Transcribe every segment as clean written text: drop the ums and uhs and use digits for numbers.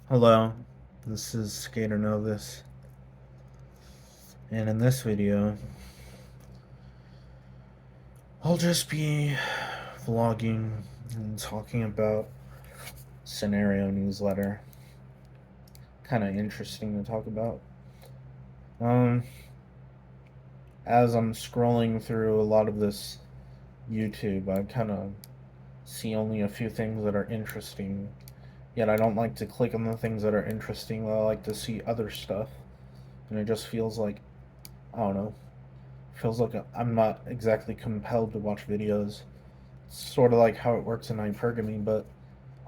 Hello, this is Skater Novus, and in this video, I'll just be vlogging and talking about scenario newsletter. Kind of interesting to talk about. Um, as I'm scrolling through a lot of this YouTube, I kind of see only a few things that are interesting. Yet I don't like to click on the things that are interesting. I like to see other stuff, and it just feels like I don't know. Feels like I'm not exactly compelled to watch videos. It's sort of like how it works in hypergamy, but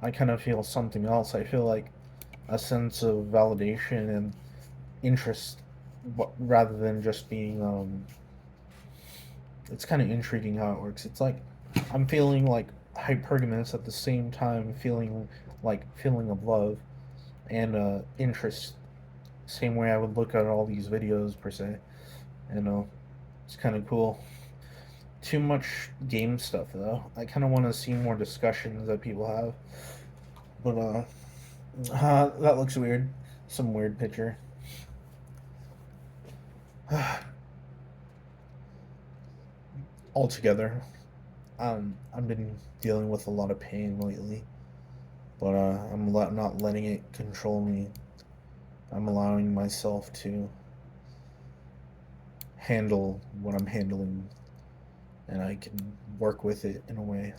I kind of feel something else. I feel like a sense of validation and interest rather than just being. It's kind of intriguing how it works. It's like I'm feeling like hypergamous at the same time, feeling like feeling of love and interest. Same way I would look at all these videos per se. You know, it's kind of cool. Too much game stuff though. I kind of want to see more discussions that people have. But that looks weird. Some weird picture. Altogether, I've been dealing with a lot of pain lately, but I'm not letting it control me. I'm allowing myself to handle what I'm handling, and I can work with it in a way.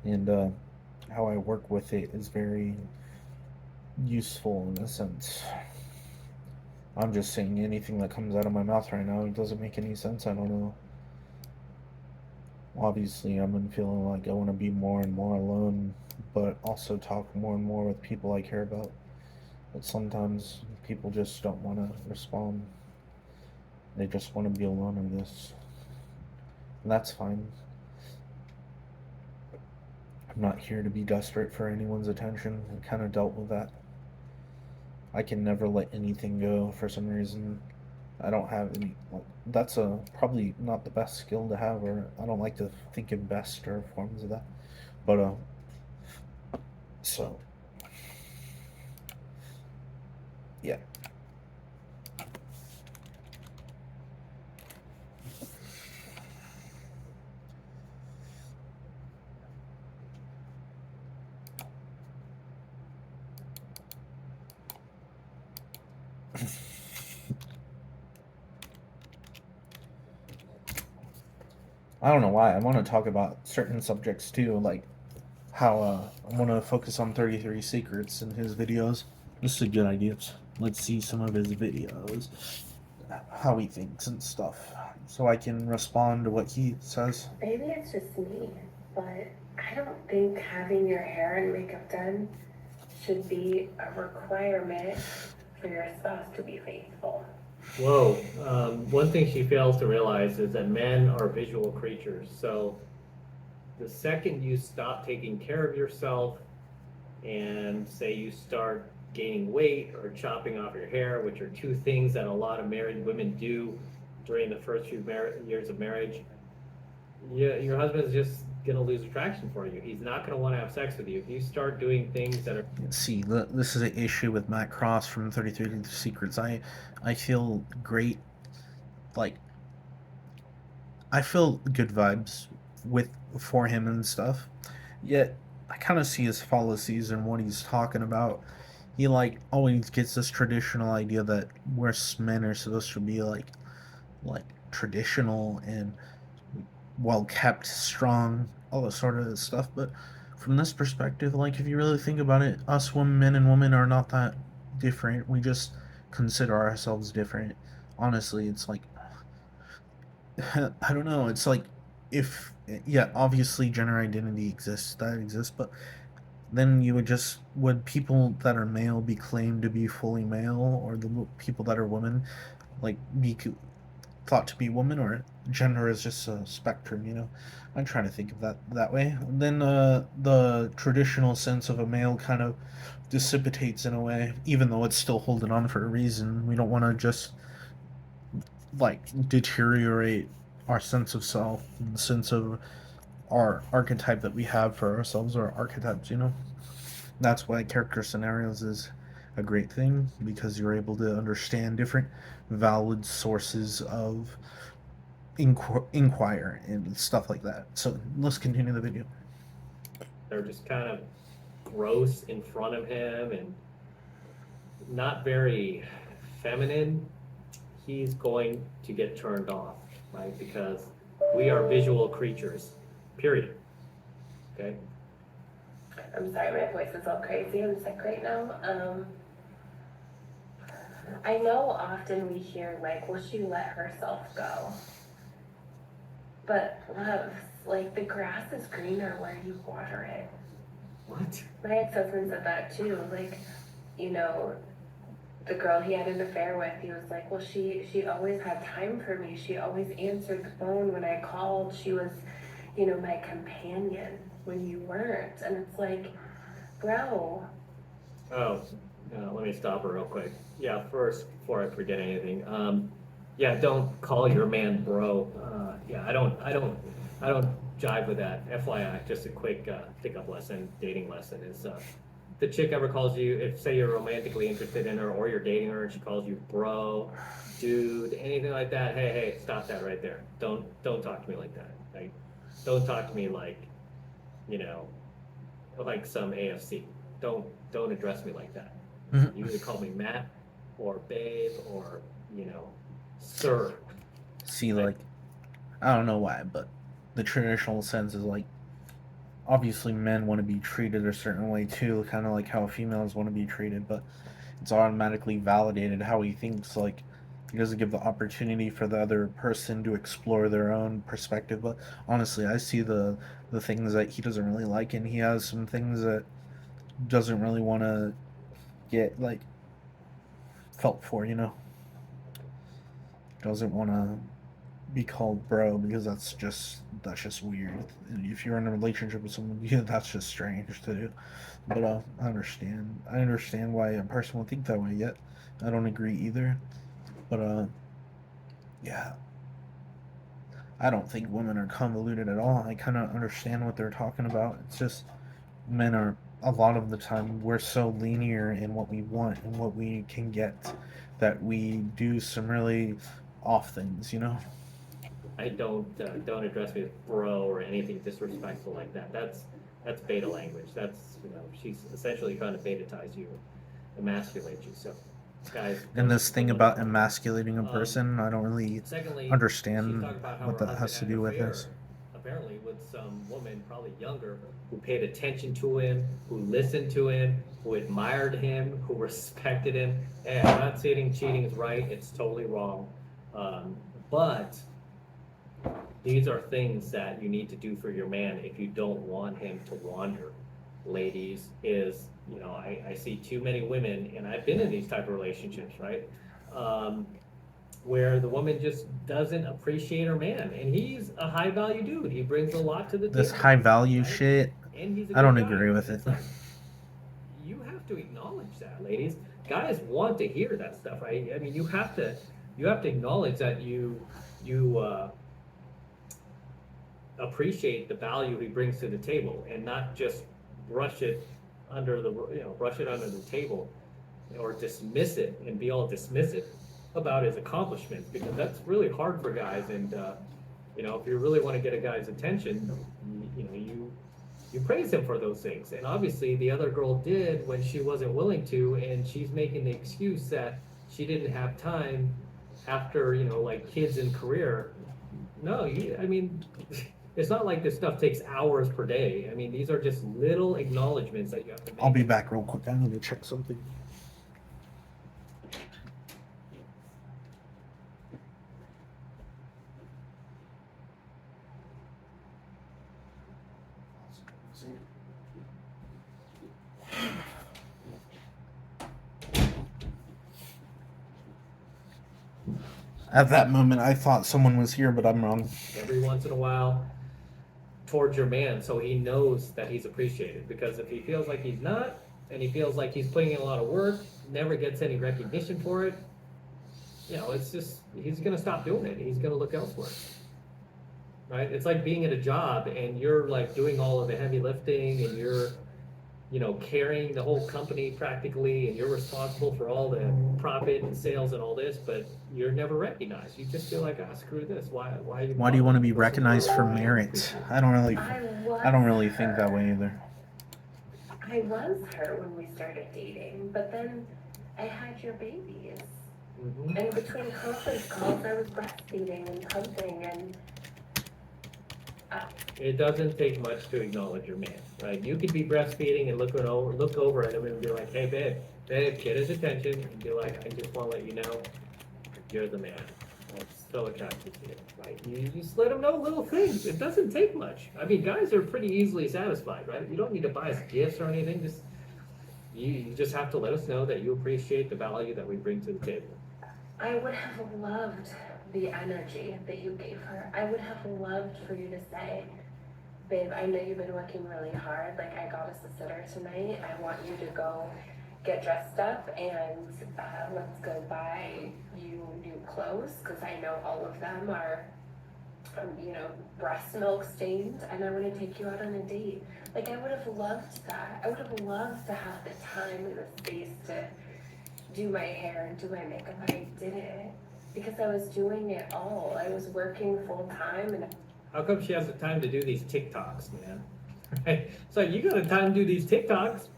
And how I work with it is very useful in a sense. I'm just saying anything that comes out of my mouth right now. It doesn't make any sense. I don't know. Obviously, I've been feeling like I want to be more and more alone, but also talk more and more with people I care about. But sometimes people just don't want to respond. They just want to be alone, I guess. And that's fine. I'm not here to be desperate for anyone's attention. I kind of dealt with that. I can never let anything go for some reason. I don't have any. Like, that's a probably not the best skill to have, or I don't like to think in best or forms of that. But so yeah. I don't know why. I want to talk about certain subjects too, like how I want to focus on 33 Secrets in his videos. This is a good idea. Let's see some of his videos, how he thinks and stuff, so I can respond to what he says. Maybe it's just me, but I don't think having your hair and makeup done should be a requirement for your spouse to be faithful. Whoa. One thing she fails to realize is that men are visual creatures. So the second you stop taking care of yourself and say you start gaining weight or chopping off your hair, which are two things that a lot of married women do during the first few years of marriage, your husband's just going to lose attraction for you. He's not going to want to have sex with you. If you start doing things that are See, this is an issue with Matt Cross from 33 Secrets. I feel great, like I feel good vibes with for him and stuff. Yet I kind of see his fallacies in what he's talking about. He like always gets this traditional idea that we're men are supposed to be like traditional and well kept, strong, all this sort of stuff. But from this perspective, like if you really think about it, us women, men and women are not that different. We just consider ourselves different. Honestly, it's like I don't know. It's like if yeah, obviously gender identity exists, that exists, but then you would people that are male be claimed to be fully male, or the people that are women like be thought to be woman, or gender is just a spectrum, you know. I'm trying to think of that way. And then the traditional sense of a male kind of dissipates in a way, even though it's still holding on for a reason. We don't want to just like deteriorate our sense of self and sense of our archetype that we have for ourselves, or archetypes, you know. That's why character scenarios is a great thing, because you're able to understand different valid sources of inquire and stuff like that. So let's continue the video. They're just kind of gross in front of him and not very feminine, he's going to get turned off, right? Because we are visual creatures, period. Okay? I'm sorry, my voice is all crazy. I'm sick right now. I know often we hear, like, will she let herself go? But, loves, like, the grass is greener where you water it. What? My ex-husband said that too. Like, you know, the girl he had an affair with, he was like, well, she always had time for me. She always answered the phone when I called. She was, you know, my companion when you weren't. And it's like, bro. Oh, let me stop her real quick. Yeah, first, before I forget anything, yeah, don't call your man bro. Yeah, I don't jive with that. FYI, just a quick pickup lesson, dating lesson is the chick ever calls you, if say you're romantically interested in her or you're dating her and she calls you bro, dude, anything like that, hey, stop that right there. Don't talk to me like that. Like, don't talk to me like, you know, like some AFC. Don't address me like that. Mhm. You either call me Matt or babe or, you know, sir. See, like, I don't know why, but the traditional sense is like, obviously men want to be treated a certain way too, kind of like how females want to be treated, but it's automatically validated how he thinks. Like, he doesn't give the opportunity for the other person to explore their own perspective. But honestly, I see the things that he doesn't really like, and he has some things that doesn't really want to get like felt for. Doesn't want to be called bro, because that's just weird. And if you're in a relationship with someone, yeah, that's just strange to do. But I understand why a person would think that way. Yet I don't agree either. But yeah, I don't think women are convoluted at all. I kind of understand what they're talking about. It's just men are, a lot of the time, we're so linear in what we want and what we can get, that we do some really off things. I don't address me as bro or anything disrespectful like that. That's beta language. That's, you know, she's essentially trying to betatize you, emasculate you. So, guys, And don't this thing let it about come. emasculating a person, I don't really Secondly, she's understand talking about how what her that husband has to had an do with affair, this. apparently with some woman, probably younger, who paid attention to him, who listened to him, who admired him, who respected him. And I'm not saying cheating is right; it's totally wrong. But these are things that you need to do for your man if you don't want him to wander. Ladies, is, you know, I see too many women, and I've been in these type of relationships, right? Where the woman just doesn't appreciate her man, and he's a high value dude. He brings a lot to the This table, high value right? shit, And he's a I good don't guy. agree with And it. it's like, you have to acknowledge that, ladies. Guys want to hear that stuff, right? I mean, you have to acknowledge that you appreciate the value he brings to the table, and not just brush it under the table, or dismiss it and be all dismissive about his accomplishments, because that's really hard for guys. And you know, if you really want to get a guy's attention, you praise him for those things. And obviously the other girl did when she wasn't willing to, and she's making the excuse that she didn't have time after, you know, like kids and career. No, I mean, it's not like this stuff takes hours per day. I mean, these are just little acknowledgments that you have to make. I'll be back real quick. I need to check something. At that moment, I thought someone was here, but I'm wrong. Every once in a while, towards your man, so he knows that he's appreciated. Because if he feels like he's not, and he feels like he's putting in a lot of work, never gets any recognition for it, you know, it's just, he's gonna stop doing it. He's gonna look elsewhere. Right? It's like being at a job and you're like doing all of the heavy lifting, and you're, carrying the whole company practically, and you're responsible for all the profit and sales and all this, but you're never recognized. You just feel like, screw this. Why Why do you want to be put some more recognized for effort into merit? this? I don't really I think that way either. I was hurt when we started dating, but then I had your babies. Mhm. And between conference calls, I was breastfeeding and pumping, and It doesn't take much to acknowledge your man, right? You could be breastfeeding and look over at him and be like, hey, babe, get his attention, and be like, I just want to let you know, you're the man. I'm so attracted to you, right? You just let him know little things. It doesn't take much. I mean, guys are pretty easily satisfied, right? You don't need to buy us gifts or anything. You just have to let us know that you appreciate the value that we bring to the table. I would have loved the energy that you gave her. I would have loved for you to say, babe, I know you've been working really hard. Like, I got us a sitter tonight. I want you to go get dressed up and let's go buy you new clothes, because I know all of them are, breast milk stained, and I want to take you out on a date. Like, I would have loved that. I would have loved to have the time and the space to do my hair and do my makeup, but I didn't, because I was doing it all. I was working full time, and How come she has the time to do these TikToks, man? Right? So you got the time to do these TikToks,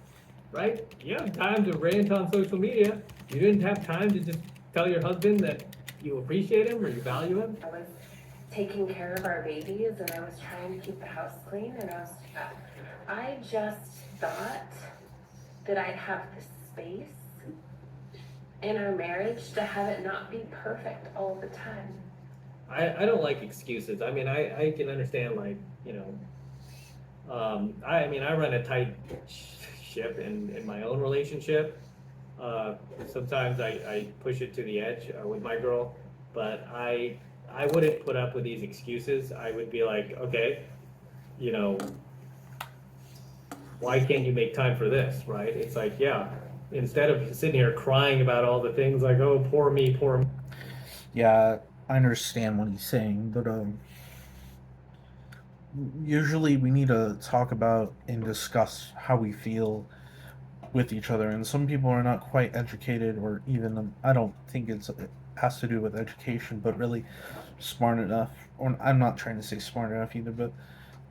right? You have time to rant on social media. You didn't have time to just tell your husband that you appreciate him or you value him. I was taking care of our babies, and I was trying to keep the house clean, and I just thought that I'd have the space in our marriage to have it not be perfect all the time. I don't like excuses. I mean, I can understand, like, I mean, I run a tight ship in my own relationship. Sometimes I push it to the edge with my girl, but I wouldn't put up with these excuses. I would be like, okay, why can't you make time for this, right? It's like, yeah, instead of sitting here crying about all the things like, oh, poor me, poor me. Yeah, I understand what he's saying, but usually we need to talk about and discuss how we feel with each other. And some people are not quite educated, or even I don't think it has to do with education, but really smart enough. Or I'm not trying to say smart enough either, but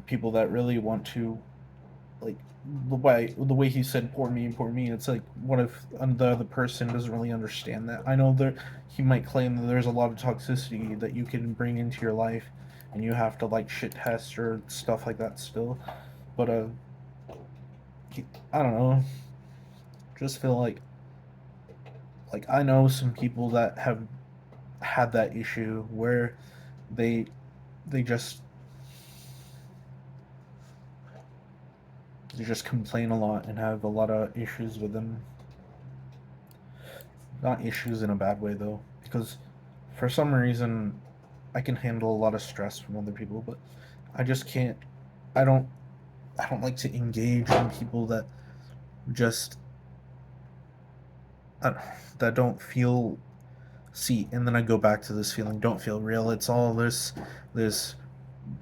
people that really want to, like, the way he said poor me, it's like, what if the other person doesn't really understand that? I know that he might claim that there's a lot of toxicity that you can bring into your life, and you have to, like, shit test or stuff like that still, but I don't know, just feel like I know some people that have had that issue where they they just they just complain a lot and have a lot of issues with them. Not issues in a bad way though, because for some reason I can handle a lot of stress from other people, but I just can't. I don't. I don't like to engage in people that just uh, that don't feel. See, and then I go back to this feeling don't feel real. It's all this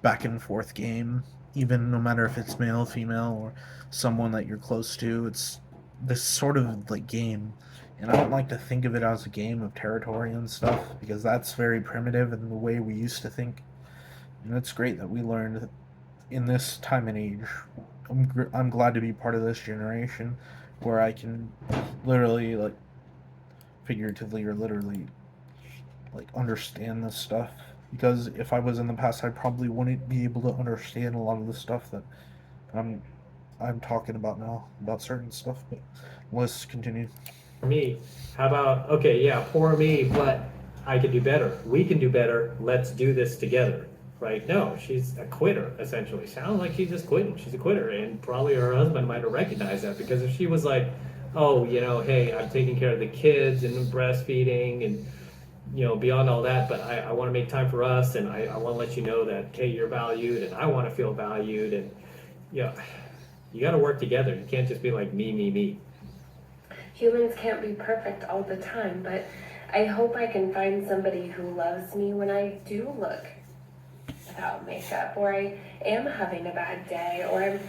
back and forth game. Even no matter if it's male, female, or someone that you're close to, it's this sort of like game. And I don't like to think of it as a game of territory and stuff, because that's very primitive in the way we used to think. And it's great that we learned in this time and age. I'm glad to be part of this generation where I can literally, like, figuratively or literally, like, understand this stuff, because if I was in the past I probably wouldn't be able to understand a lot of the stuff that I'm I'm talking about now about certain stuff. But let's continue. Me. How about, okay, yeah, poor me, but I could do better. We can do better. Let's do this together. Right? No, she's a quitter, essentially. Sounds like she's just quitting. She's a quitter. And probably her husband might have recognized that, because if she was like, oh, hey, I'm taking care of the kids and breastfeeding and, beyond all that, but I want to make time for us, and I want to let you know that, hey, you're valued and I want to feel valued. And, you got to work together. You can't just be like me, me, me. Humans can't be perfect all the time, but I hope I can find somebody who loves me when I do look without makeup, or I am having a bad day, or I'm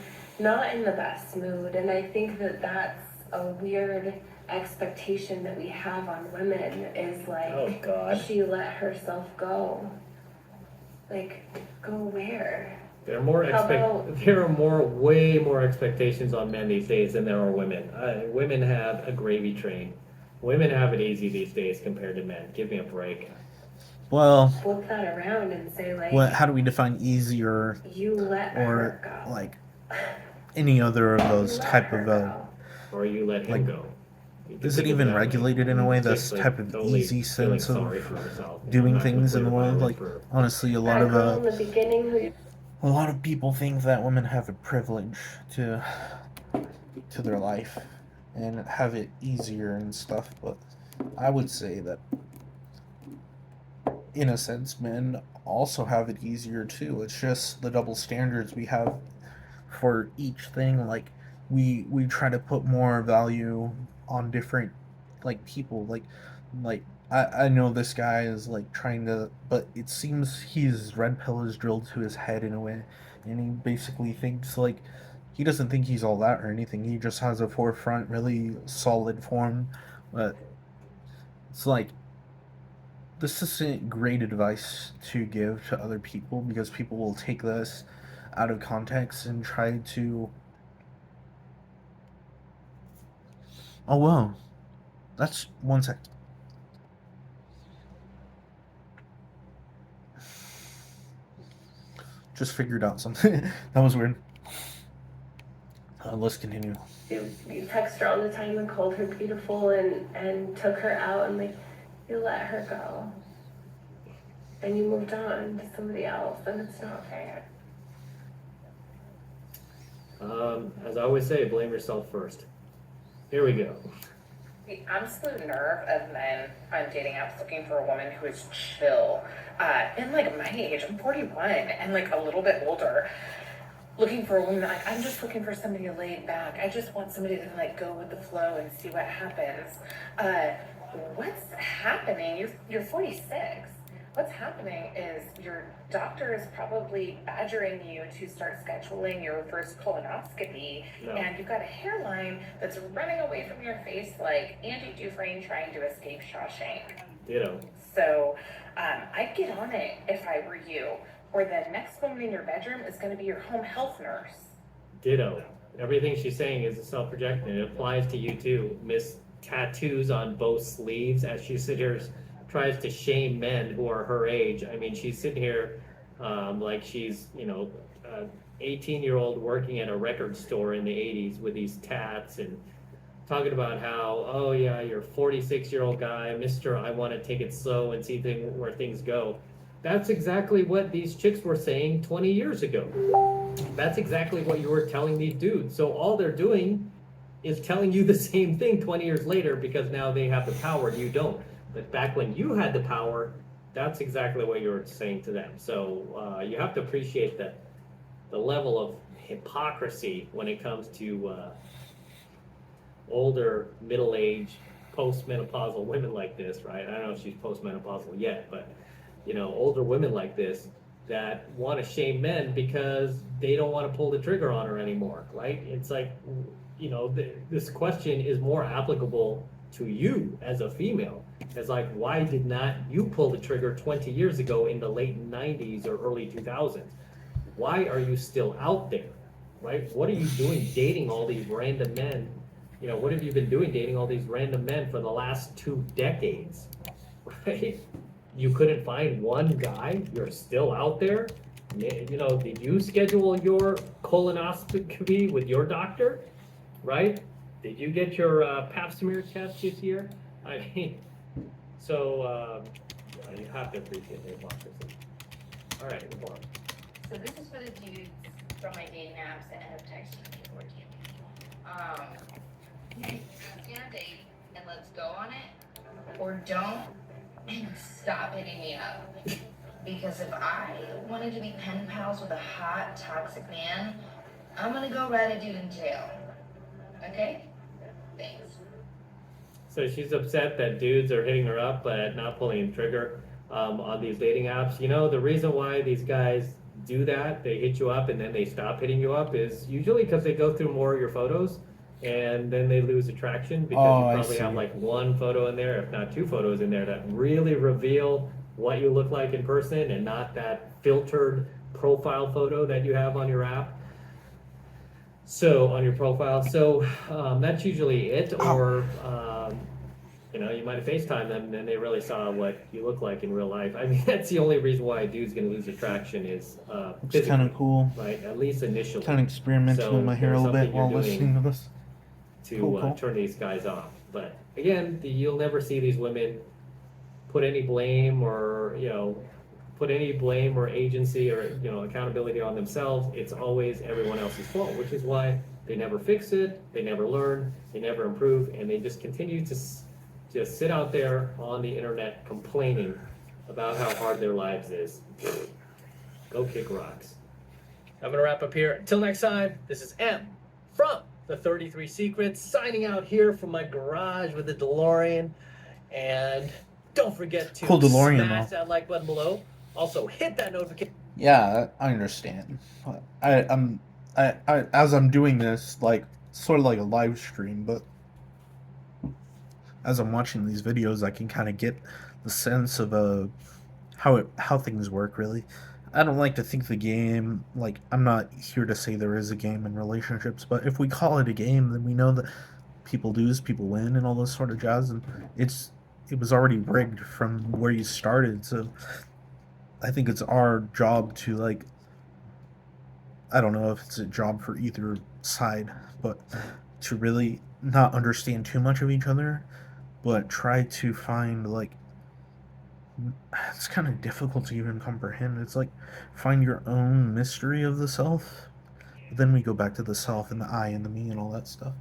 not in the best mood. And I think that that's a weird expectation that we have on women is like, Oh God. she let herself go. Like, go where? There are more How about- there are way more expectations on men these days than there are women. Women have a gravy train. Women have it easy these days compared to men. Give me a break. Well, Flip that around and say like, what? How do we define easier you let or her go. like any other of You those let type her of go. Or you let him like, go. You can is it think of even that way. regulated in a way? Chick's, This like, type of totally easy feeling sense of sorry for herself. I'm doing not gonna things put in it the my world. lip Like, for- honestly, That girl in the beginning who a lot of people think that women have a privilege to their life and have it easier and stuff, but I would say that in a sense men also have it easier too. It's just the double standards we have for each thing. Like, we try to put more value on different like people. Like I know this guy is like trying to, but it seems his red pill is drilled to his head in a way, and he basically thinks like he doesn't think he's all that or anything. He just has a forefront, really solid form, but it's like this isn't great advice to give to other people because people will take this out of context and try to. Oh wow, that's one sec. Just figured out something. That was weird. Let's continue. you text her all the time and called her beautiful and took her out and like you let her go. And you moved on to somebody else and it's not fair. As I always say, blame yourself first. Here we go. The absolute nerve of men on dating apps looking for a woman who is chill. And like my age, I'm 41 and like a little bit older. Looking for a woman, like I'm just looking for somebody laid back. I just want somebody to like go with the flow and see what happens. What's happening? You're 46. What's happening is your doctor is probably badgering you to start scheduling your first colonoscopy, No. and you've got a hairline that's running away from your face like Andy Dufresne trying to escape Shawshank. Ditto. So I'd get on it if I were you, or the next woman in your bedroom is going to be your home health nurse. Ditto. Everything she's saying is a self-projection. It applies to you too. Miss Tattoos on both sleeves as she sits here tries to shame men who are her age. I mean, she's sitting here like she's, 18-year-old working at a record store in the 80s with these tats and talking about how, oh yeah, you're a 46-year-old guy, Mr. I want to take it slow and see where things go. That's exactly what these chicks were saying 20 years ago. That's exactly what you were telling these dudes. So all they're doing is telling you the same thing 20 years later because now they have the power and you don't. But back when you had the power, that's exactly what you were saying to them. So you have to appreciate the level of hypocrisy when it comes to older, middle-aged, post-menopausal women like this, right? I don't know if she's post-menopausal yet, but older women like this that want to shame men because they don't want to pull the trigger on her anymore, right? It's like, this question is more applicable to you as a female. It's like, why did not you pull the trigger 20 years ago in the late 90s or early 2000s? Why are you still out there, right? What are you doing dating all these random men? What have you been doing dating all these random men for the last 2 decades, right? You couldn't find one guy? You're still out there? Did you schedule your colonoscopy with your doctor, right? Did you get your pap smear test this year? I mean, so you have to appreciate the hypocrisy. All right, move on. So this is for the dudes from my dating apps that end up texting me or DMing me. Ask me on a date and let's go on it, or don't and stop hitting me up. Because if I wanted to be pen pals with a hot, toxic man, I'm gonna go write a dude in jail. Okay? Thanks. So she's upset that dudes are hitting her up but not pulling the trigger on these dating apps. The reason why these guys do that, they hit you up and then they stop hitting you up, is usually because they go through more of your photos and then they lose attraction because Oh, you I probably have see. like one photo in there, if not two photos in there, that really reveal what you look like in person and not that filtered profile photo that you have on your app. So on your profile, so that's usually it. Ow. Or you might have FaceTimed them and they really saw what you look like in real life. I mean, that's the only reason why a dude's going to lose attraction is It's kind of physically, cool. right? At least initially. Kind of experimenting with So my hair a there's little bit something you're while listening doing to this. to Cool. turn these guys off. But again, you'll never see these women put any blame or agency or accountability on themselves. It's always everyone else's fault, which is why they never fix it, they never learn, they never improve, and they just continue to just sit out there on the internet complaining about how hard their lives is. Go kick rocks. I'm gonna wrap up here. Until next time, this is M from the 33 Secrets, signing out here from my garage with the DeLorean. And don't forget to Cool DeLorean, smash though. that like button below. Also, hit that notification. Yeah, I understand. I as I'm doing this, like sort of like a live stream, but as I'm watching these videos, I can kind of get the sense of how things work. Really, I don't like to think the game. Like, I'm not here to say there is a game in relationships, but if we call it a game, then we know that people lose, people win, and all this sort of jazz. And it was already rigged from where you started. So I think it's our job to, like, I don't know if it's a job for either side, but to really not understand too much of each other, but try to find, like, it's kind of difficult to even comprehend. It's like find your own mystery of the self. But then we go back to the self and the I and the me and all that stuff.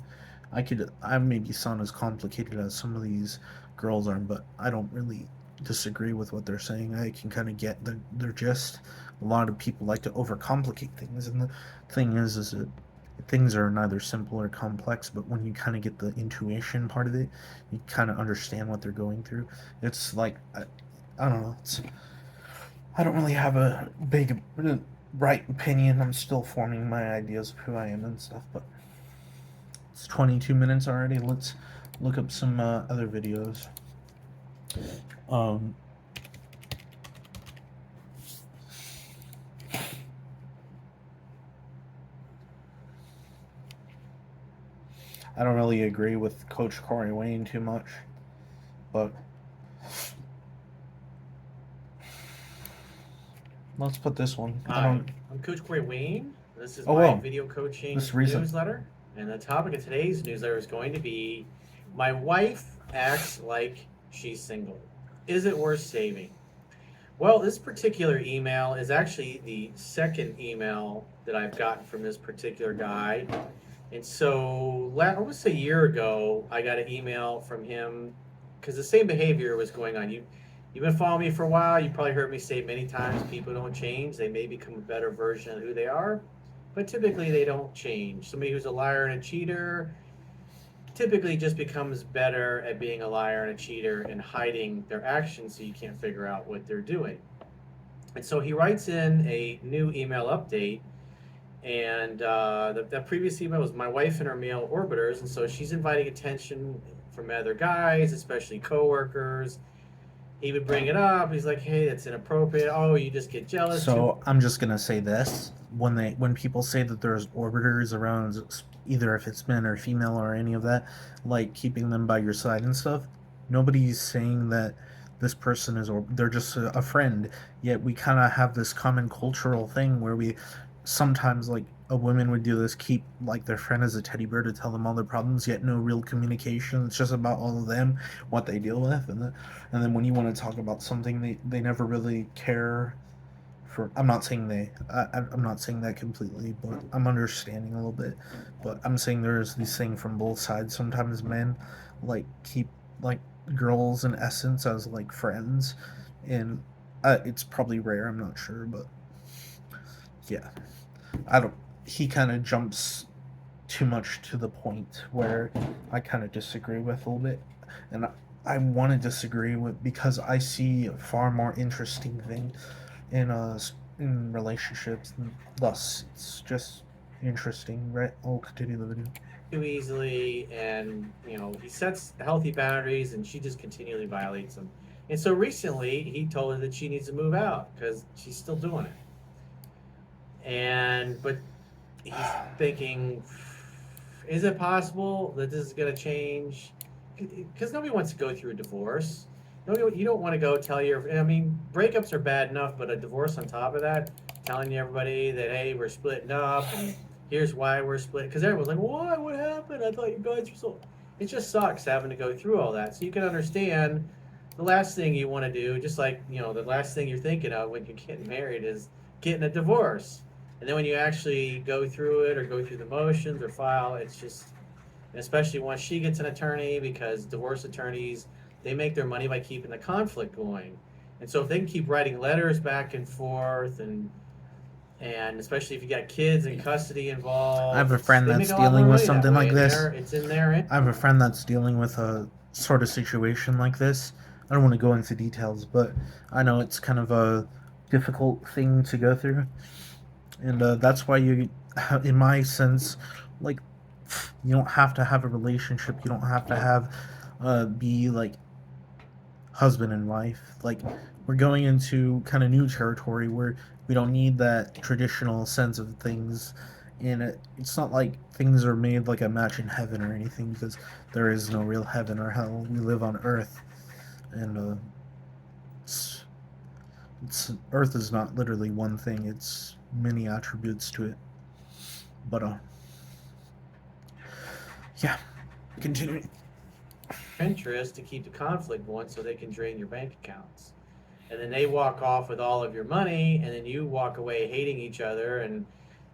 I maybe sound as complicated as some of these girls are, but I don't really disagree with what they're saying. I can kind of get their gist. A lot of people like to overcomplicate things, and the thing is that things are neither simple or complex. But when you kind of get the intuition part of it, you kind of understand what they're going through. It's like I don't know. I don't really have a big right opinion. I'm still forming my ideas of who I am and stuff, but it's 22 minutes already. Let's look up some other videos. I don't really agree with Coach Corey Wayne too much, but let's put this one. Hi, I'm Coach Corey Wayne. This is Oh, my wow. video coaching This is recent. newsletter. And the topic of today's newsletter is going to be my wife acts like she's single. Is it worth saving? Well, this particular email is actually the second email that I've gotten from this particular guy. And so almost a year ago, I got an email from him because the same behavior was going on. You've been following me for a while. You probably heard me say many times, people don't change. They may become a better version of who they are, but typically they don't change. Somebody who's a liar and a cheater typically just becomes better at being a liar and a cheater and hiding their actions so you can't figure out what they're doing. And so he writes in a new email update, and the previous email was my wife and her male orbiters, and so she's inviting attention from other guys, especially coworkers. He would bring it up. He's like, "Hey, that's inappropriate. Oh, you just get jealous." So I'm just gonna say this: when people say that there's orbiters around, either if it's men or female or any of that, like keeping them by your side and stuff, nobody's saying that this person is, or they're just a friend. Yet we kind of have this common cultural thing where we sometimes, like, a woman would do this, keep like their friend as a teddy bear to tell them all their problems, yet no real communication. It's just about all of them, what they deal with, and then when you want to talk about something, they never really care for. I'm not saying I'm not saying that completely, but I'm understanding a little bit. But I'm saying there's this thing from both sides. Sometimes men like keep like girls in essence as like friends, and it's probably rare. I'm not sure, but yeah, I don't. He kind of jumps too much to the point where I kind of disagree with a little bit, and I want to disagree with because I see a far more interesting thing in in relationships, and thus it's just interesting, right? I'll continue the video. Too easily, and he sets healthy boundaries, and she just continually violates them. And so recently, he told her that she needs to move out because she's still doing it. But he's thinking, is it possible that this is going to change? Because nobody wants to go through a divorce. You don't want to go tell breakups are bad enough, but a divorce on top of that, telling everybody that, hey, we're splitting up, and here's why we're split. Because everyone's like, why? What happened? I thought you guys were so. It just sucks having to go through all that. So you can understand the last thing you want to do, just like, the last thing you're thinking of when you're getting married is getting a divorce. And then when you actually go through it or go through the motions or file, it's just, especially once she gets an attorney, because divorce attorneys, they make their money by keeping the conflict going. And so if they can keep writing letters back and forth, and especially if you got kids in custody involved, I have a friend they that's make a lot dealing more with money that something way, like and this. it's in there. I have a friend that's dealing with a sort of situation like this. I don't want to go into details, but I know it's kind of a difficult thing to go through. And that's why in my sense, like, you don't have to have a relationship. You don't have to have, be like husband and wife. Like, we're going into kind of new territory where we don't need that traditional sense of things. And it's not like things are made like a match in heaven or anything, because there is no real heaven or hell. We live on Earth, and Earth is not literally one thing. It's many attributes to it. But yeah, continuing. Interest to keep the conflict going so they can drain your bank accounts. And then they walk off with all of your money, and then you walk away hating each other, and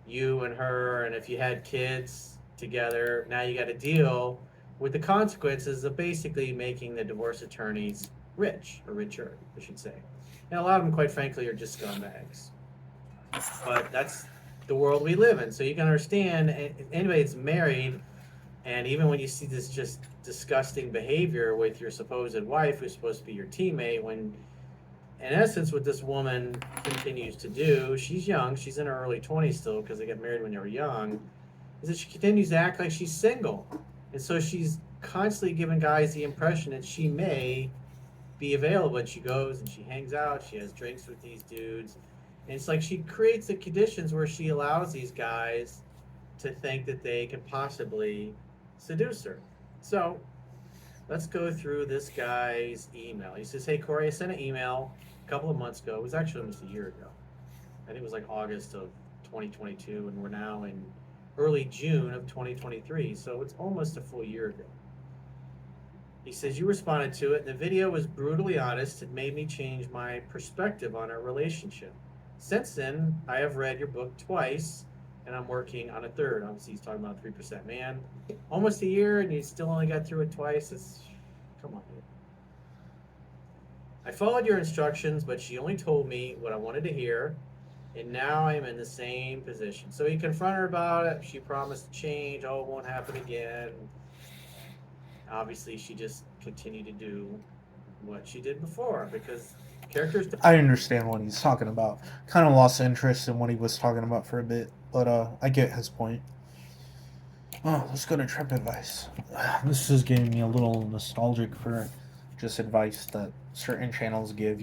you and her, and if you had kids together, now you got to deal with the consequences of basically making the divorce attorneys rich, or richer, I should say. And a lot of them, quite frankly, are just scumbags. But that's the world we live in. So you can understand, anybody that's married, and even when you see this just disgusting behavior with your supposed wife, who's supposed to be your teammate, when in essence what this woman continues to do, she's young, she's in her early 20s still, because they got married when they were young, is that she continues to act like she's single. And so she's constantly giving guys the impression that she may be available, and she goes and she hangs out, she has drinks with these dudes, and it's like she creates the conditions where she allows these guys to think that they can possibly seduce her. So let's go through this guy's email. He says, hey, Corey, I sent an email a couple of months ago. It was actually almost a year ago. I think it was like August of 2022, and we're now in early June of 2023, so it's almost a full year ago. He says, you responded to it, and the video was brutally honest. It made me change my perspective on our relationship. Since then, I have read your book twice, and I'm working on a third. Obviously, he's talking about 3% Man. Almost a year, and you still only got through it twice. Come on, dude. I followed your instructions, but she only told me what I wanted to hear, and now I'm in the same position. So he confronted her about it. She promised to change. Oh, it won't happen again. Obviously, she just continued to do what she did before, because characters... I understand what he's talking about. Kind of lost interest in what he was talking about for a bit, but I get his point. Oh, let's go to Trip Advice. This is getting me a little nostalgic for just advice that certain channels give,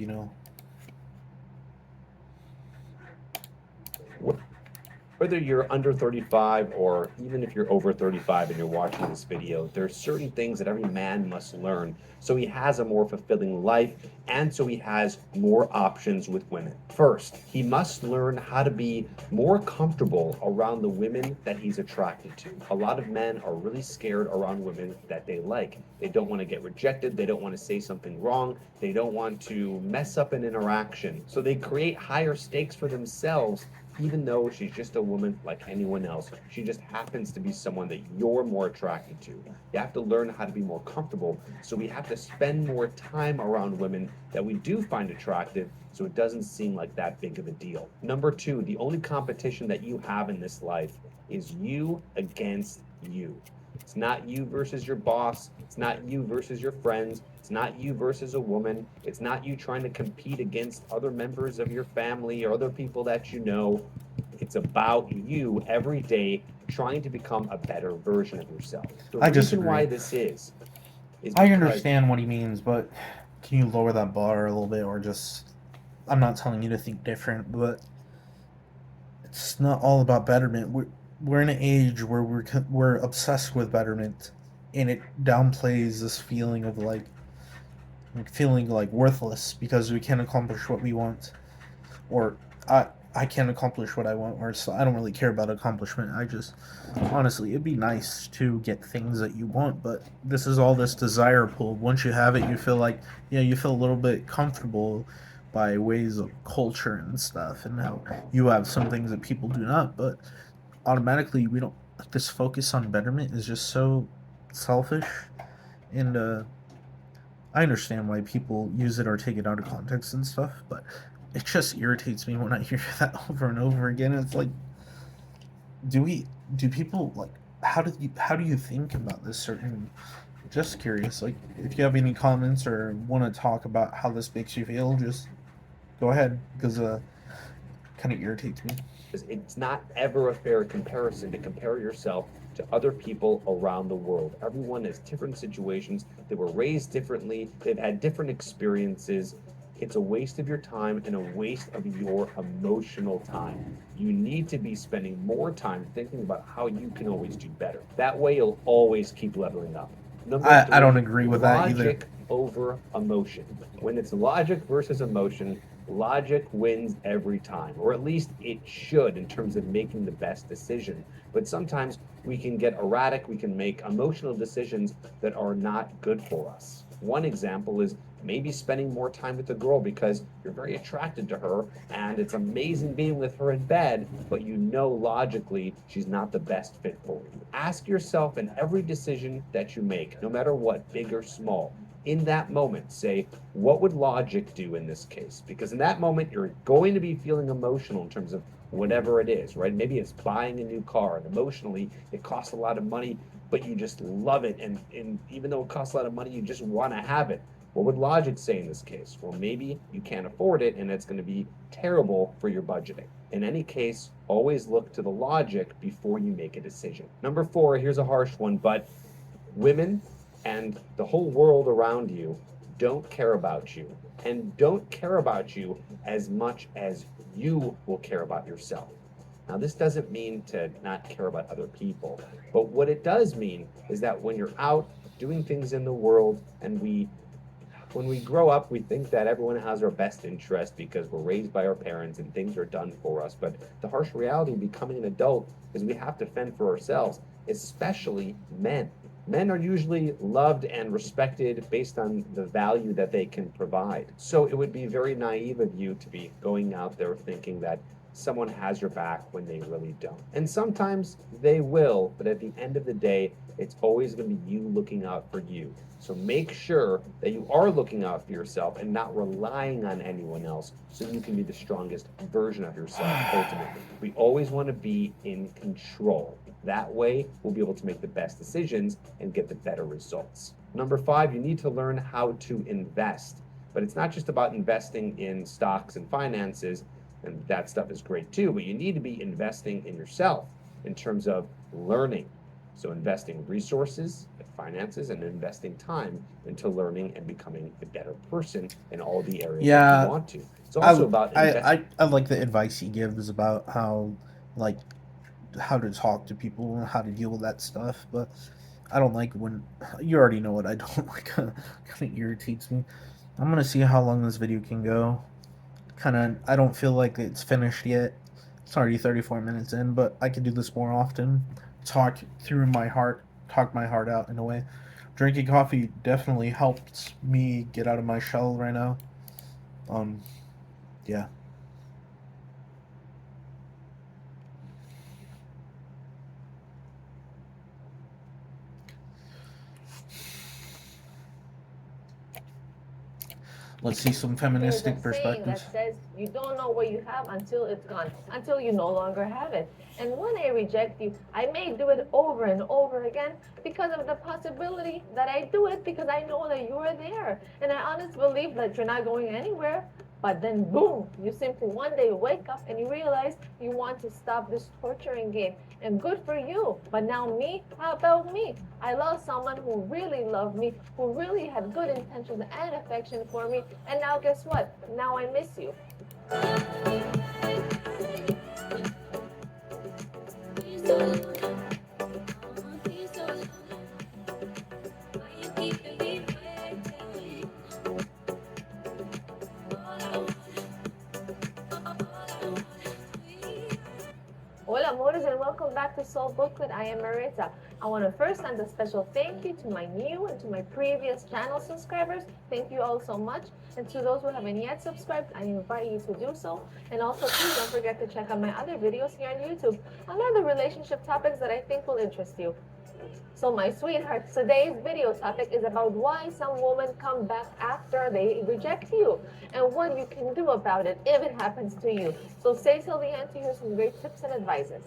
Whether you're under 35 or even if you're over 35 and you're watching this video, there are certain things that every man must learn so he has a more fulfilling life and so he has more options with women. First, he must learn how to be more comfortable around the women that he's attracted to. A lot of men are really scared around women that they like. They don't want to get rejected. They don't want to say something wrong. They don't want to mess up an interaction. So they create higher stakes for themselves, even though she's just a woman like anyone else. She just happens to be someone that you're more attracted to. You have to learn how to be more comfortable, so we have to spend more time around women that we do find attractive, so it doesn't seem like that big of a deal. Number two, the only competition that you have in this life is you against you. It's not you versus your boss. It's not you versus your friends. It's not you versus a woman. It's not you trying to compete against other members of your family or other people that you know. It's about you every day trying to become a better version of yourself. The I reason why disagree. this is I because understand what he means, but can you lower that bar a little bit, or just? I'm not telling you to think different, but it's not all about betterment. We're in an age where we're obsessed with betterment, and it downplays this feeling of feeling like worthless because we can't accomplish what we want, or I can't accomplish what I want, or so I don't really care about accomplishment. I just honestly, it'd be nice to get things that you want, but this is all this desire pull. Once you have it, you feel like you feel a little bit comfortable by ways of culture and stuff, and how you have some things that people do not. But automatically, we don't. This focus on betterment is just so selfish, and I understand why people use it or take it out of context and stuff, but it just irritates me when I hear that over and over again. It's like, do people like how do you think about this certain? Just curious, like if you have any comments or want to talk about how this makes you feel, just go ahead because kind of irritates me. it's not ever a fair comparison to compare yourself to other people around the world. Everyone has different situations. They were raised differently. They've had different experiences. It's a waste of your time and a waste of your emotional time. You need to be spending more time thinking about how you can always do better. That way, you'll always keep leveling up. Number I don't three, agree with that either. logic over emotion. When it's logic versus emotion, logic wins every time, or at least it should in terms of making the best decision. But sometimes we can get erratic, we can make emotional decisions that are not good for us. One example is maybe spending more time with the girl because you're very attracted to her and it's amazing being with her in bed, but you know logically she's not the best fit for you. Ask yourself in every decision that you make, no matter what, big or small, in that moment, say, what would logic do in this case? Because in that moment, you're going to be feeling emotional in terms of whatever it is, right? Maybe it's buying a new car, and emotionally, it costs a lot of money, but you just love it. And even though it costs a lot of money, you just want to have it. What would logic say in this case? Well, maybe you can't afford it, and it's going to be terrible for your budgeting. In any case, always look to the logic before you make a decision. Number four, here's a harsh one, but women and the whole world around you don't care about you and don't care about you as much as you will care about yourself. Now, this doesn't mean to not care about other people, but what it does mean is that when you're out doing things in the world and when we grow up, we think that everyone has our best interest because we're raised by our parents and things are done for us. But the harsh reality of becoming an adult is we have to fend for ourselves, especially men. Men are usually loved and respected based on the value that they can provide. So it would be very naive of you to be going out there thinking that someone has your back when they really don't. And sometimes they will, but at the end of the day, it's always going to be you looking out for you. So make sure that you are looking out for yourself and not relying on anyone else so you can be the strongest version of yourself ultimately. We always want to be in control. That way, we'll be able to make the best decisions and get the better results. Number five, you need to learn how to invest. But it's not just about investing in stocks and finances, and that stuff is great too, but you need to be investing in yourself in terms of learning. So investing resources, finances, and investing time into learning and becoming a better person in all the areas that you want to. It's also about investing. I like the advice he gives about like how to talk to people and how to deal with that stuff, but I don't like when you already know what I don't like. Kind of irritates me. I'm gonna see how long this video can go. I don't feel like it's finished yet. It's already 34 minutes in, but I could do this more often. Talk my heart out in a way. Drinking coffee definitely helped me get out of my shell right now. Um, yeah. Let's see some There's feministic a saying perspectives. that says you don't know what you have until it's gone, until you no longer have it. And when I reject you, I may do it over and over again because of the possibility that I do it because I know that you are there. And I honestly believe that you're not going anywhere. But then, boom, you simply one day wake up and you realize you want to stop this torturing game. And good for you. But now, me, how about me? I lost someone who really loved me, who really had good intentions and affection for me. And now, guess what? Now I miss you. Hola, amores, and welcome back to Soul Booklet. I am Marita. I want to first send a special thank you to my new and to my previous channel subscribers. Thank you all so much. And to those who haven't yet subscribed, I invite you to do so. And also, please don't forget to check out my other videos here on YouTube on other relationship topics that I think will interest you. So my sweethearts, today's video topic is about why some women come back after they reject you and what you can do about it if it happens to you. So stay till the end to hear some great tips and advices.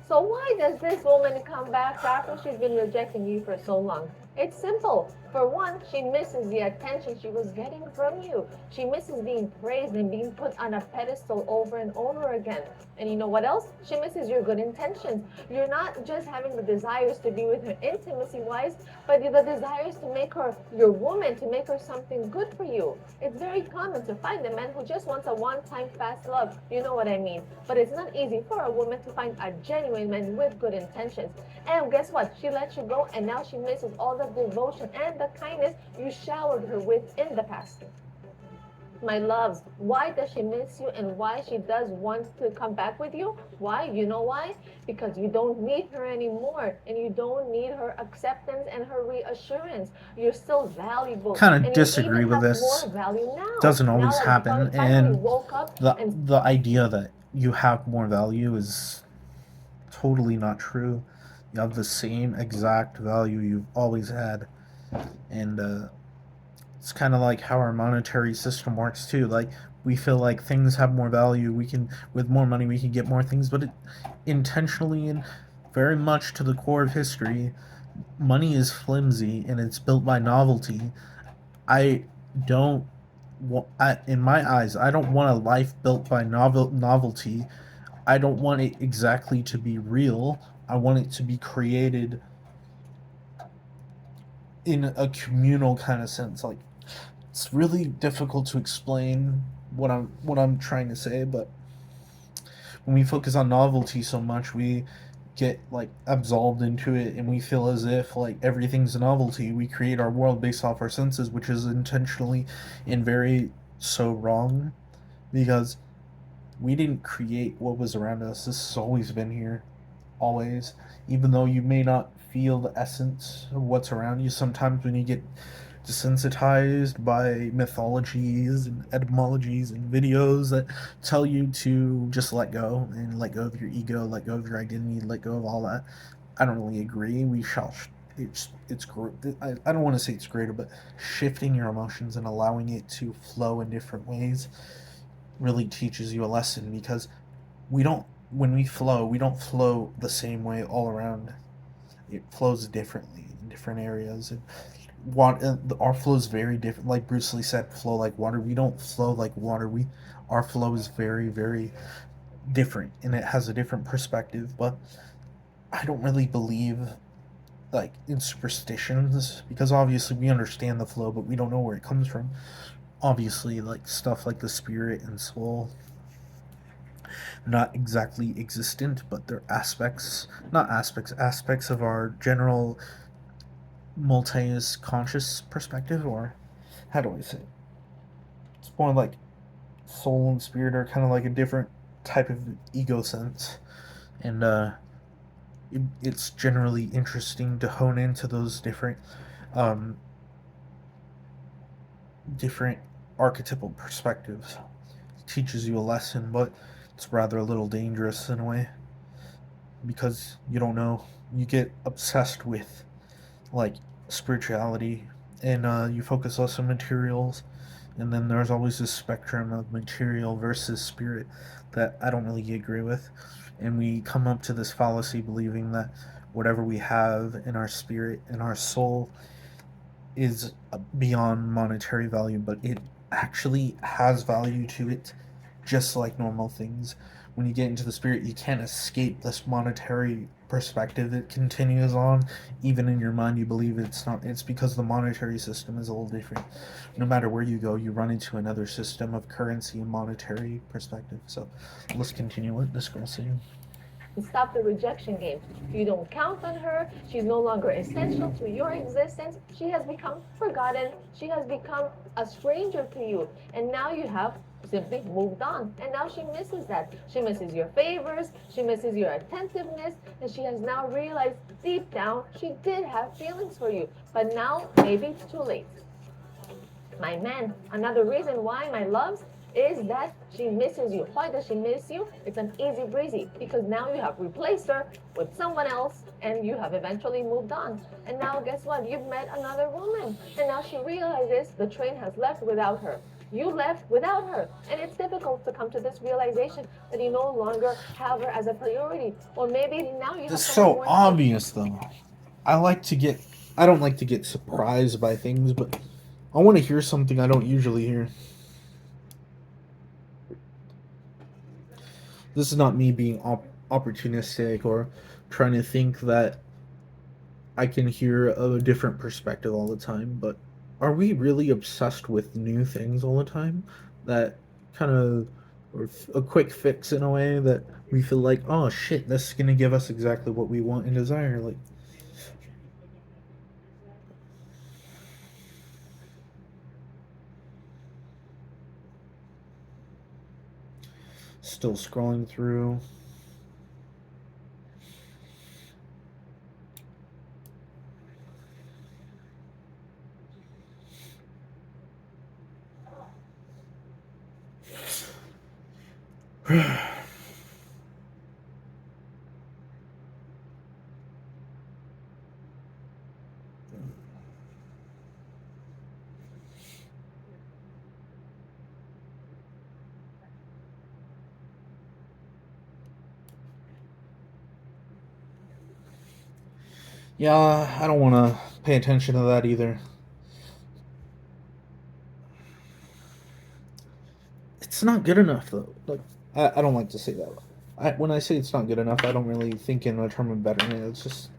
So why does this woman come back after she's been rejecting you for so long? It's simple. For one, she misses the attention she was getting from you. She misses being praised and being put on a pedestal over and over again. And you know what else? She misses your good intentions. You're not just having the desires to be with her intimacy-wise, but the desires to make her your woman, to make her something good for you. It's very common to find a man who just wants a one-time fast love. You know what I mean? But it's not easy for a woman to find a genuine man with good intentions. And guess what? She let you go, and now she misses all the devotion and the kindness you showered her with in the past. My loves, why does she miss you and why she does want to come back with you? Why? You know why? Because you don't need her anymore and you don't need her acceptance and her reassurance. You're still valuable. Kind of and disagree you even with have this. more value now. Doesn't Now always that you happen, finally and woke up and the idea that you have more value is totally not true. You have the same exact value you've always had, and it's kind of like how our monetary system works too. Like, we feel like things have more value. We can, with more money, we can get more things, but it intentionally and very much to the core of history, money is flimsy and it's built by novelty. I don't. In my eyes, I don't want a life built by novelty. I don't want it exactly to be real. I want it to be created in a communal kind of sense. Like, it's really difficult to explain what I'm trying to say, but when we focus on novelty so much, we get like absolved into it and we feel as if like everything's a novelty. We create our world based off our senses, which is intentionally and very so wrong, because we didn't create what was around us. This has always been here, always. Even though you may not feel the essence of what's around you, sometimes when you get desensitized by mythologies and etymologies and videos that tell you to just let go and let go of your ego, let go of your identity, let go of all that, I don't really agree. We shall. It's I don't want to say it's greater, but shifting your emotions and allowing it to flow in different ways really teaches you a lesson, because when we don't flow the same way all around. It flows differently in different areas, and our flow is very different. Like Bruce Lee said, flow like water. We don't flow like water. Our flow is very, very different, and it has a different perspective. But I don't really believe like in superstitions, because obviously we understand the flow, but we don't know where it comes from. Obviously, like stuff like the spirit and soul, not exactly existent, but they're aspects of our general multi conscious perspective. Or how do I say it? It's more like soul and spirit are kind of like a different type of ego sense, and it's generally interesting to hone into those um, different archetypal perspectives. It teaches you a lesson, but it's rather a little dangerous in a way, because you don't know. You get obsessed with like spirituality, and you focus less on materials, And then there's always this spectrum of material versus spirit that I don't really agree with. And we come up to this fallacy believing that whatever we have in our spirit and our soul is beyond monetary value, but it actually has value to it, just like normal things. When you get into the spirit, you can't escape this monetary perspective. It continues on, even in your mind. You believe it's not. It's because the monetary system is a little different. No matter where you go, you run into another system of currency and monetary perspective. So, let's continue with this girl saying. Stop the rejection game. You don't count on her. She's no longer essential to your existence. She has become forgotten. She has become a stranger to you. And now you have simply moved on. And now she misses that. She misses your favors. She misses your attentiveness. And she has now realized deep down she did have feelings for you. But now maybe it's too late. My man, another reason why my loves is that she misses you. Why does she miss you? It's an easy breezy because now you have replaced her with someone else and you have eventually moved on. And now guess what? You've met another woman and now she realizes the train has left without her. You left without her. And it's difficult to come to this realization that you no longer have her as a priority. Or maybe now you have It's someone so more obvious, though. I don't like to get surprised by things, but I want to hear something I don't usually hear. This is not me being opportunistic or trying to think that I can hear a different perspective all the time, but are we really obsessed with new things all the time? That kind of, or a quick fix in a way that we feel like, oh shit, this is going to give us exactly what we want and desire. Like, still scrolling through. Yeah, I don't want to pay attention to that either. It's not good enough, though. Like, I don't like to say that. When I say it's not good enough, I don't really think in a term of betterment. It's just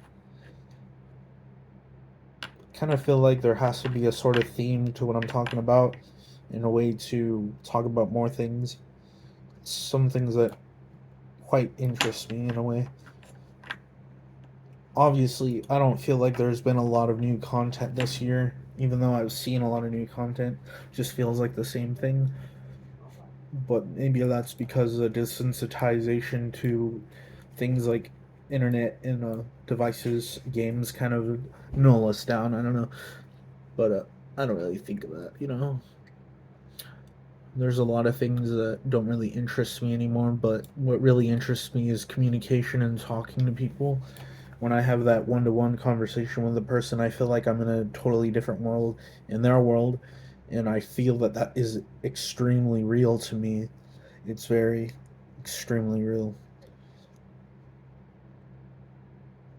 kind of feel like there has to be a sort of theme to what I'm talking about in a way to talk about more things. Some things that quite interest me in a way. Obviously, I don't feel like there's been a lot of new content this year, even though I've seen a lot of new content. It just feels like the same thing. But maybe that's because of desensitization to things like internet and devices, games kind of null us down. I don't know. But I don't really think of that, you know? There's a lot of things that don't really interest me anymore, but what really interests me is communication and talking to people. When I have that one-to-one conversation with a person, I feel like I'm in a totally different world, in their world, and I feel that that is extremely real to me. It's very extremely real.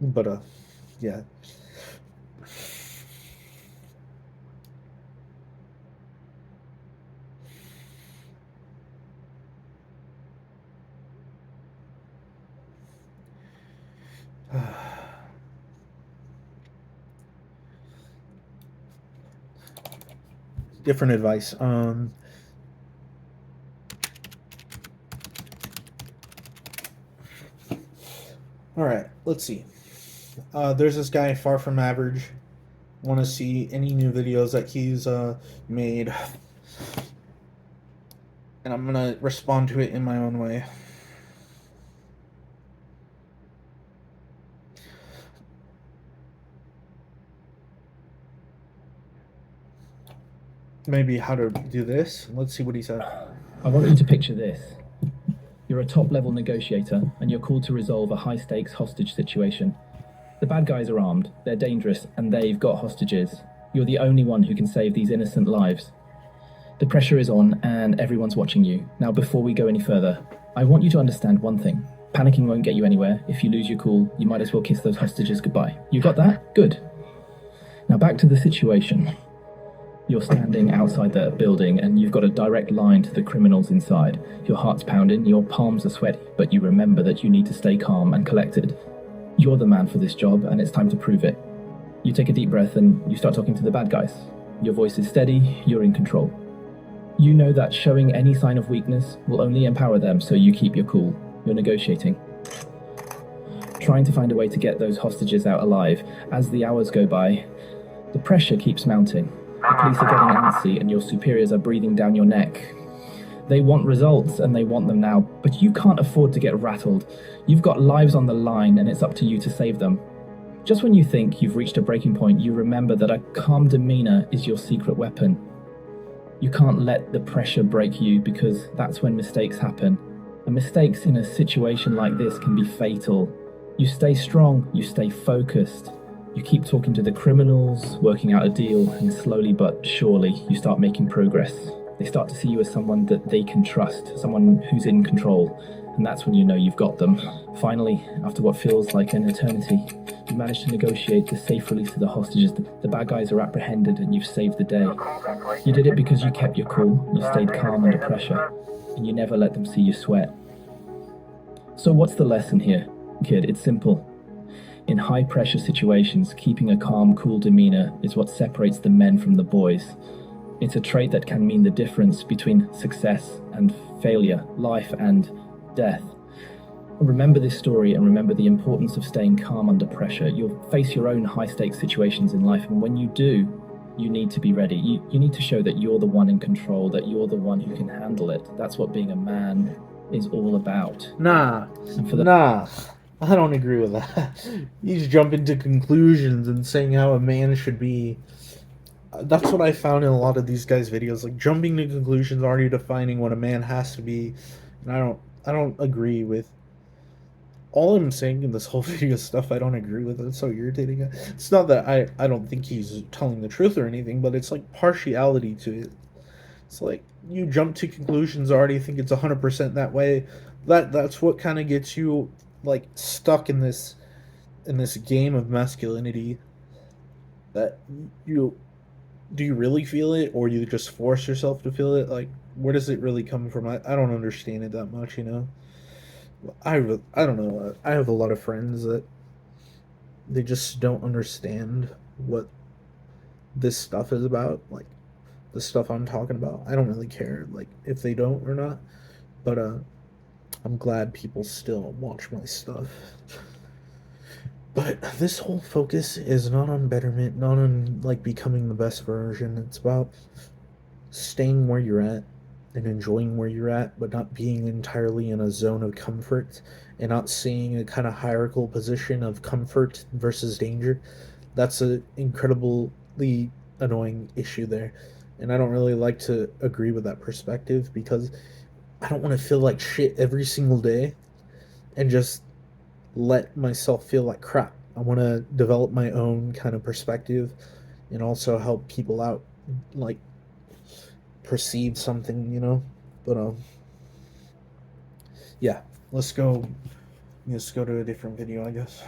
But yeah. Different advice. All right, let's see. There's this guy, Far From Average. Want to see any new videos that he's made, and I'm gonna respond to it in my own way. Maybe how to do this. Let's see what he said. I want you to picture this. You're a top-level negotiator, and you're called to resolve a high-stakes hostage situation. The bad guys are armed, they're dangerous, and they've got hostages. You're the only one who can save these innocent lives. The pressure is on and everyone's watching you. Now, before we go any further, I want you to understand one thing. Panicking won't get you anywhere. If you lose your cool, you might as well kiss those hostages goodbye. You got that? Good. Now back to the situation. You're standing outside the building and you've got a direct line to the criminals inside. Your heart's pounding, your palms are sweaty, but you remember that you need to stay calm and collected. You're the man for this job and it's time to prove it. You take a deep breath and you start talking to the bad guys. Your voice is steady, you're in control. You know that showing any sign of weakness will only empower them, so you keep your cool. You're negotiating. Trying to find a way to get those hostages out alive. As the hours go by, the pressure keeps mounting. The police are getting antsy and your superiors are breathing down your neck. They want results and they want them now, but you can't afford to get rattled. You've got lives on the line and it's up to you to save them. Just when you think you've reached a breaking point, you remember that a calm demeanor is your secret weapon. You can't let the pressure break you because that's when mistakes happen. And mistakes in a situation like this can be fatal. You stay strong, you stay focused. You keep talking to the criminals, working out a deal, and slowly but surely you start making progress. They start to see you as someone that they can trust, someone who's in control, and that's when you know you've got them. Finally, after what feels like an eternity, you manage to negotiate the safe release of the hostages. The bad guys are apprehended and you've saved the day. You did it because you kept your cool, you stayed calm under pressure, and you never let them see you sweat. So what's the lesson here, kid? It's simple. In high-pressure situations, keeping a calm, cool demeanor is what separates the men from the boys. It's a trait that can mean the difference between success and failure, life and death. Remember this story and remember the importance of staying calm under pressure. You'll face your own high-stakes situations in life, and when you do, you need to be ready. You need to show that you're the one in control, that you're the one who can handle it. That's what being a man is all about. Nah, I don't agree with that. He's jumping to conclusions and saying how a man should be. That's what I found in a lot of these guys' videos, like jumping to conclusions, already defining what a man has to be. And I don't agree with all I'm saying in this whole video stuff. I don't agree with it. It's so irritating. It's not that I don't think he's telling the truth or anything, but it's like partiality to it. It's like you jump to conclusions, already think it's 100% that way. That's what kind of gets you like stuck in this game of masculinity. That do you really feel it, or you just force yourself to feel it? Like, where does it really come from? I don't understand it that much, you know. I don't know. I have a lot of friends that they just don't understand what this stuff is about, like the stuff I'm talking about. I don't really care, like, if they don't or not, but I'm glad people still watch my stuff. But this whole focus is not on betterment, not on like becoming the best version. It's about staying where you're at and enjoying where you're at, but not being entirely in a zone of comfort and not seeing a kind of hierarchical position of comfort versus danger. That's an incredibly annoying issue there. And I don't really like to agree with that perspective because I don't want to feel like shit every single day and just let myself feel like crap. I want to develop my own kind of perspective and also help people out, like perceive something, you know. But yeah, let's go to a different video, I guess.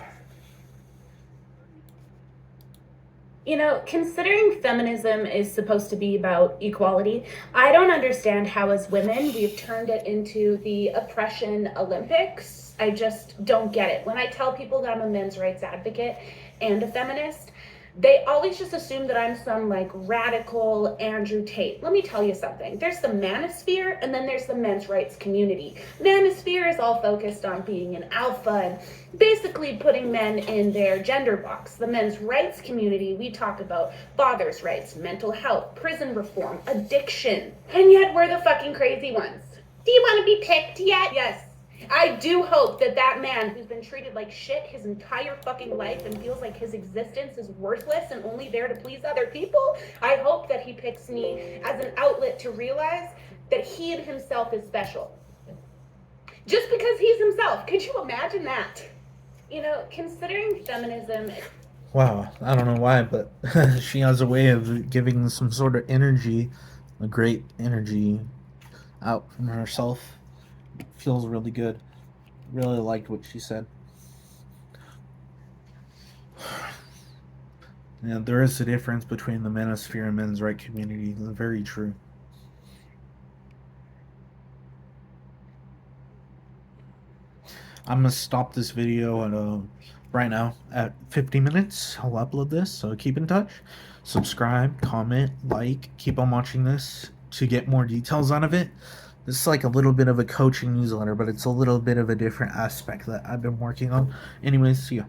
You know, considering feminism is supposed to be about equality, I don't understand how as women we've turned it into the oppression Olympics. I just don't get it. When I tell people that I'm a men's rights advocate and a feminist, they always just assume that I'm some like radical Andrew Tate. Let me tell you something. There's the manosphere and then there's the men's rights community. Manosphere is all focused on being an alpha and basically putting men in their gender box. The men's rights community, we talk about fathers' rights, mental health, prison reform, addiction. And yet we're the fucking crazy ones. Do you want to be picked yet? Yes. I do hope that that man who's been treated like shit his entire fucking life and feels like his existence is worthless and only there to please other people, I hope that he picks me as an outlet to realize that he in himself is special. Just because he's himself. Could you imagine that? You know, considering feminism... Wow, I don't know why, but she has a way of giving some sort of energy a great energy out from herself. Feels really good. Really liked what she said. Yeah, there is a difference between the manosphere and men's right community. That's very true. I'm gonna stop this video at right now at 50 minutes. I'll upload this, so keep in touch. Subscribe, comment, like, keep on watching this to get more details out of it. This is like a little bit of a coaching newsletter, but it's a little bit of a different aspect that I've been working on. Anyways, see ya.